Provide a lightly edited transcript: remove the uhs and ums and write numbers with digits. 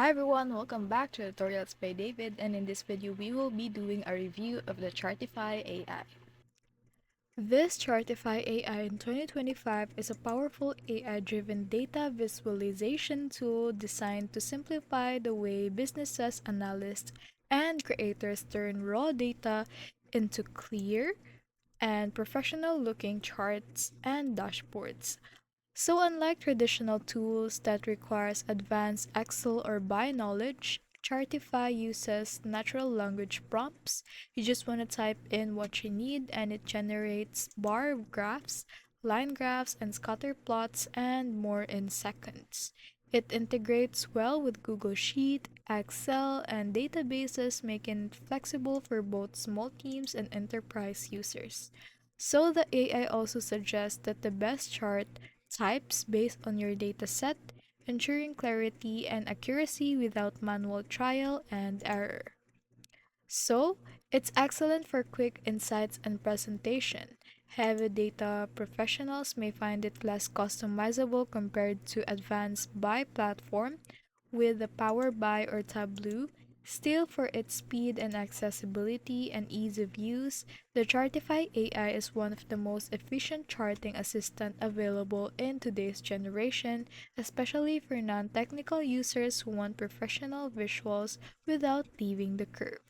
Hi everyone, welcome back to Tutorials by David, and in this video we will be doing a review of the Chartify AI. This Chartify AI in 2025 is a powerful AI-driven data visualization tool designed to simplify the way businesses, analysts, and creators turn raw data into clear and professional-looking charts and dashboards. So unlike traditional tools that requires advanced Excel or BI knowledge, Chartify uses natural language prompts. You just want to type in what you need and it generates bar graphs, line graphs, and scatter plots and more in seconds. It integrates well with Google Sheet, Excel, and databases, making it flexible for both small teams and enterprise users. So the AI also suggests that the best chart types based on your dataset, ensuring clarity and accuracy without manual trial and error. So, it's excellent for quick insights and presentation. Heavy data professionals may find it less customizable compared to advanced buy platform with the Power BI or Tableau. Still, for its speed and accessibility and ease of use, the Chartify AI is one of the most efficient charting assistant available in today's generation, especially for non-technical users who want professional visuals without leaving the curve.